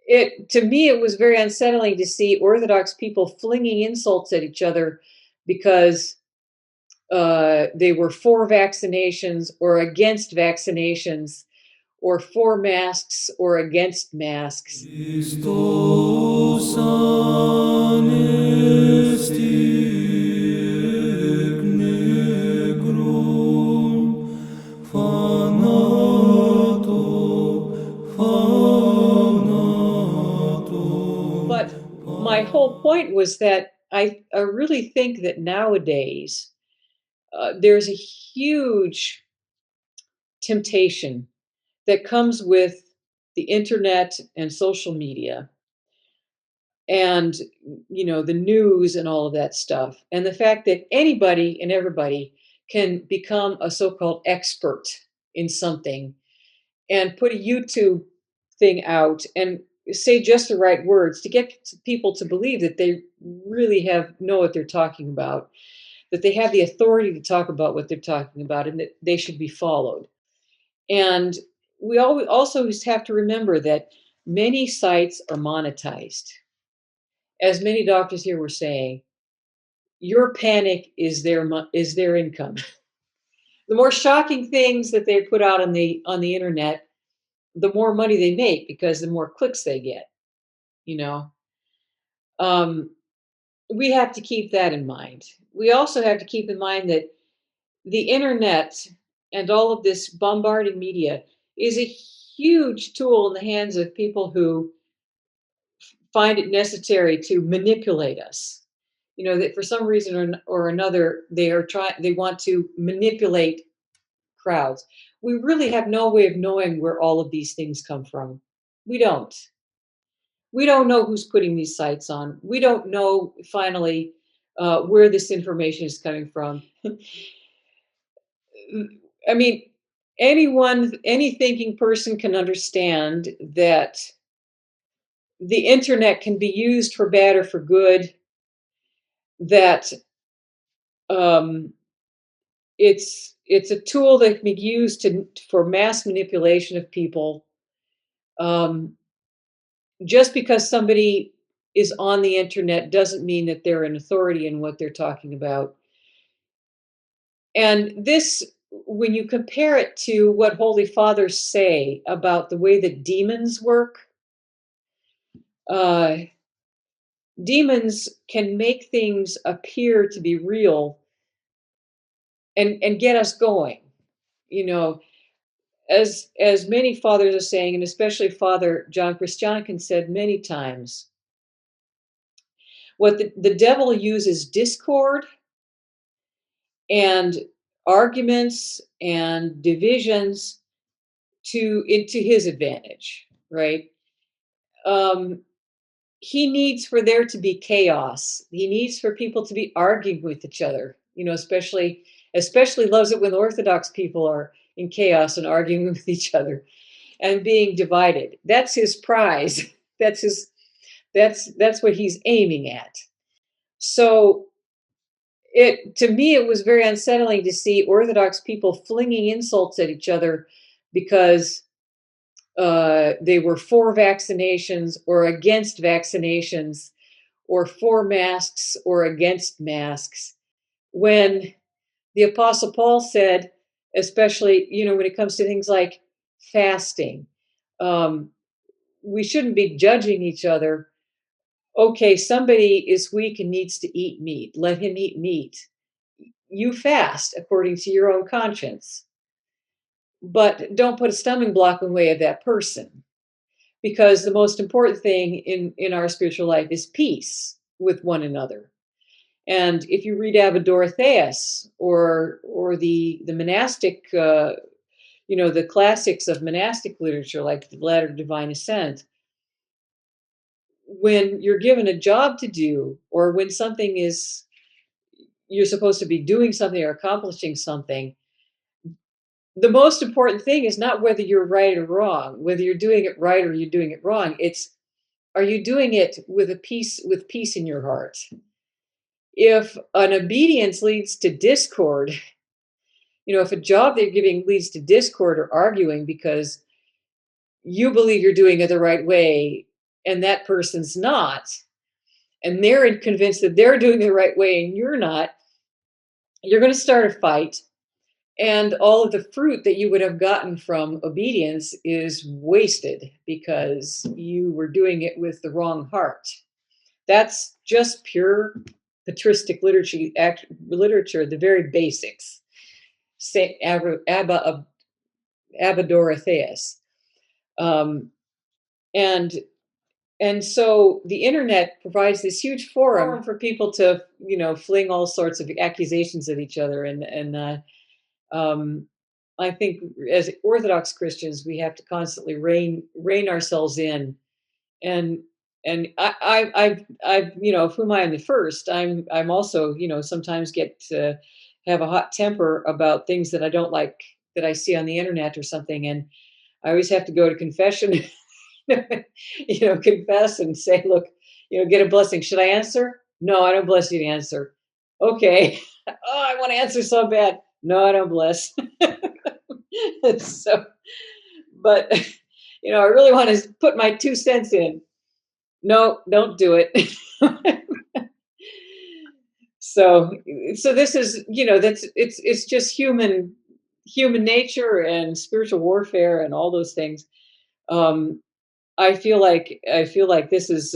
To me, it was very unsettling to see Orthodox people flinging insults at each other because they were for vaccinations or against vaccinations, or for masks or against masks. Christos anesti ec negrum fanato, fanato, But my whole point was that I really think that nowadays there's a huge temptation that comes with the internet and social media and the news and all of that stuff, and the fact that anybody and everybody can become a so-called expert in something and put a YouTube thing out and say just the right words to get people to believe that they really know what they're talking about, that they have the authority to talk about what they're talking about, and that they should be followed. And we also have to remember that many sites are monetized. As many doctors here were saying, your panic is their income. The more shocking things that they put out on the internet, the more money they make because the more clicks they get. You know, um, we have to keep that in mind. We also have to keep in mind that the internet and all of this bombarding media is a huge tool in the hands of people who find it necessary to manipulate us. That for some reason or another they want to manipulate crowds. We really have no way of knowing where all of these things come from. We don't. We don't know who's putting these sites on. We don't know finally where this information is coming from. I mean, any thinking person can understand that the internet can be used for bad or for good. That um, it's a tool that can be used for mass manipulation of people. Um, just because somebody is on the internet doesn't mean that they're an authority in what they're talking about. And this, when you compare it to what Holy Fathers say about the way that demons work, uh, demons can make things appear to be real and get us going. You know, as many fathers are saying, and especially Father John Christiankin said many times, what the devil uses discord and arguments and divisions into his advantage, right? Um, he needs for there to be chaos. He needs for people to be arguing with each other. Especially loves it when Orthodox people are in chaos and arguing with each other and being divided. That's his prize. That's his. That's what he's aiming at. So it to me it was very unsettling to see Orthodox people flinging insults at each other because they were for vaccinations or against vaccinations, or for masks or against masks. When the Apostle Paul said, especially when it comes to things like fasting, um, we shouldn't be judging each other. Okay, somebody is weak and needs to eat meat. Let him eat meat. You fast according to your own conscience, but don't put a stumbling block in the way of that person, because the most important thing in our spiritual life is peace with one another. And if you read Abbot or the monastic, the classics of monastic literature like the Ladder of Divine Ascent, when you're given a job to do, or when something is you're supposed to be doing something or accomplishing something, the most important thing is not whether you're right or wrong, whether you're doing it right or you're doing it wrong. It's, are you doing it with peace in your heart? If an obedience leads to discord, if a job that you're giving leads to discord or arguing because you believe you're doing it the right way, and that person's not, and they're convinced that they're doing the right way and you're not, you're going to start a fight. And all of the fruit that you would have gotten from obedience is wasted because you were doing it with the wrong heart. That's just pure patristic literature, the very basics. Saint Abba Dorotheus. Um, and and so the internet provides this huge forum for people to, fling all sorts of accusations at each other. Um, I think as Orthodox Christians, we have to constantly rein ourselves in. And I've whom I am the first. I'm also, sometimes get to have a hot temper about things that I don't like that I see on the internet or something, and I always have to go to confession, confess and say, look, get a blessing. Should I answer? No, I don't bless you to answer. Okay. Oh, I want to answer so bad. No, I don't bless. So, but I really want to put my 2 cents in. No, don't do it. so so this is, that's it's just human nature and spiritual warfare and all those things. um I feel like this is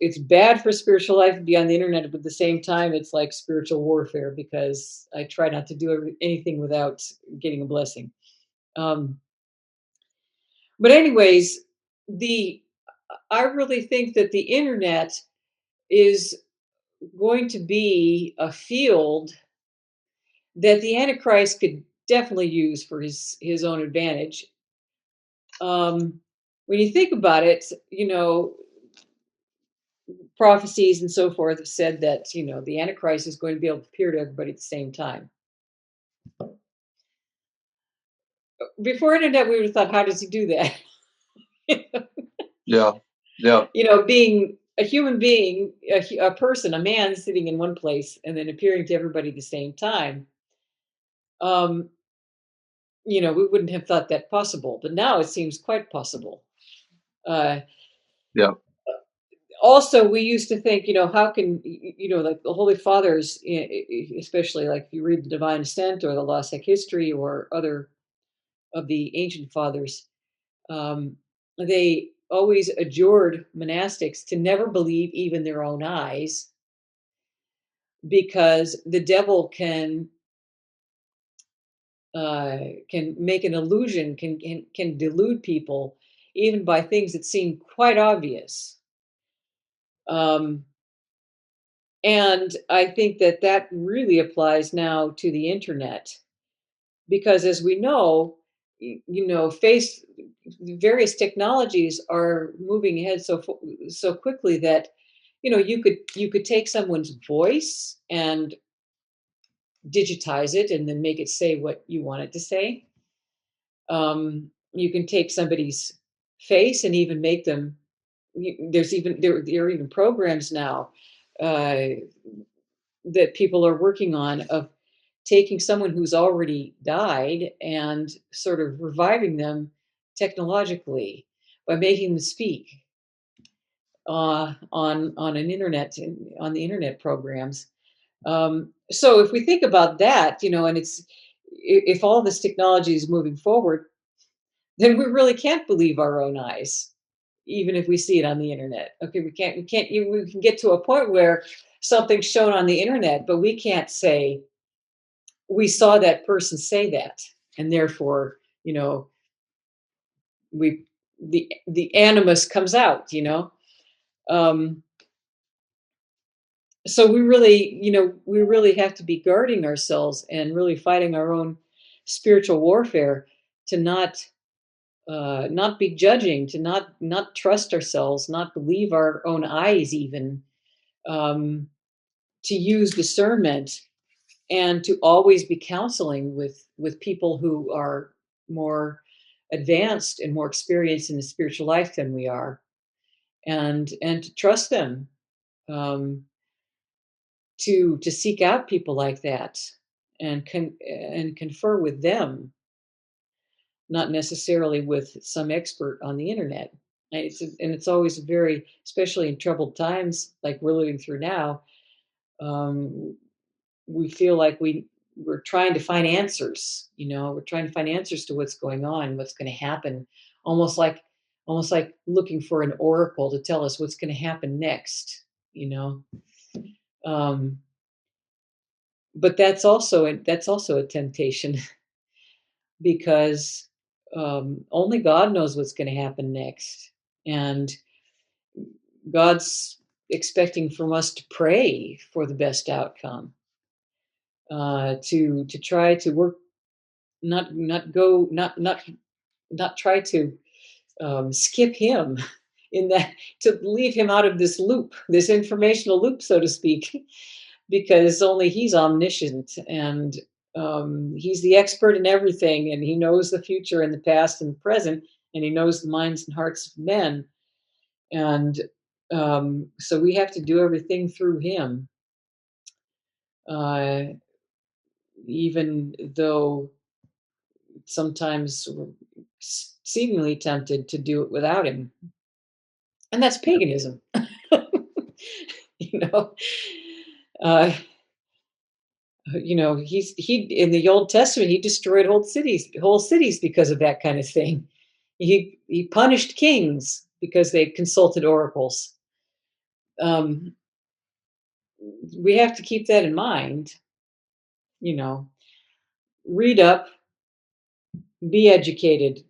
it's bad for spiritual life to be on the internet, but at the same time it's like spiritual warfare because I try not to do anything without getting a blessing. um but anyways, the I really think that the internet is going to be a field that the Antichrist could definitely use for his own advantage. When you think about it, prophecies and so forth have said that the Antichrist is going to be able to appear to everybody at the same time. Before internet, we would have thought, how does he do that? Yeah. Yeah. Being a human being, a person, a man sitting in one place and then appearing to everybody at the same time. Um, we wouldn't have thought that possible, but now it seems quite possible. Uh, Yeah. Also, we used to think, how can, like the Holy Fathers, especially like if you read the Divine Ascent or the Lost History or other of the ancient fathers, um, they always adjured monastics to never believe even their own eyes because the devil can make an illusion, can delude people even by things that seem quite obvious. Um, and I think that that really applies now to the internet because, as we know, face various technologies are moving ahead so quickly that you could take someone's voice and digitize it and then make it say what you want it to say. You can take somebody's face and even make them. There are even programs now uh, that people are working on of taking someone who's already died and sort of reviving them technologically by making them speak on an internet on the internet programs. So if we think about that, and if all this technology is moving forward, then we really can't believe our own eyes, even if we see it on the internet. Okay, we can get to a point where something's shown on the internet, but we can't say we saw that person say that, and therefore, we the animus comes out. Um, so we really have to be guarding ourselves and really fighting our own spiritual warfare to not be judging, to not trust ourselves, not believe our own eyes even, um, to use discernment, and to always be counseling with people who are more advanced and more experienced in the spiritual life than we are, and to trust them, um, to seek out people like that and confer with them. not necessarily with some expert on the internet. It's always very, especially in troubled times like we're living through now, um, we feel like we're trying to find answers, we're trying to find answers to what's going on, what's going to happen, almost like almost like looking for an oracle to tell us what's going to happen next, you know. Um, but that's also a temptation because only God knows what's going to happen next, and God's expecting from us to pray for the best outcome, to try to work, not go, not try to skip him in that, to leave him out of this loop, this informational loop, so to speak, because only he's omniscient, and he's the expert in everything, and he knows the future and the past and the present, and he knows the minds and hearts of men, and so we have to do everything through him, uh, even though sometimes we're seemingly tempted to do it without him, and that's Yeah. paganism. you know, uh, he in the Old Testament he destroyed whole cities because of that kind of thing. He punished kings because they consulted oracles. Um, we have to keep that in mind. You know, read up, be educated,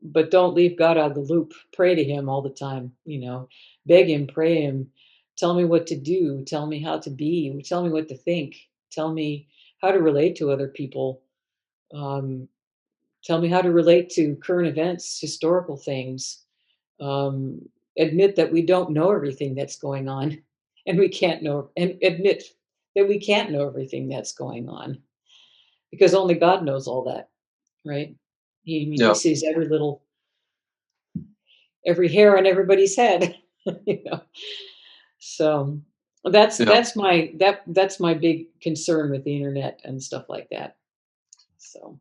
but don't leave God out of the loop. Pray to him all the time, beg him, pray him, tell me what to do, tell me how to be, tell me what to think, tell me how to relate to other people, um, tell me how to relate to current events, historical things. Um, Admit that we don't know everything that's going on, and we can't know, and admit that we can't know everything that's going on because only God knows all that, right? He Yeah. sees every hair on everybody's head, you know. So that's Yeah. that's my that that's my big concern with the internet and stuff like that. So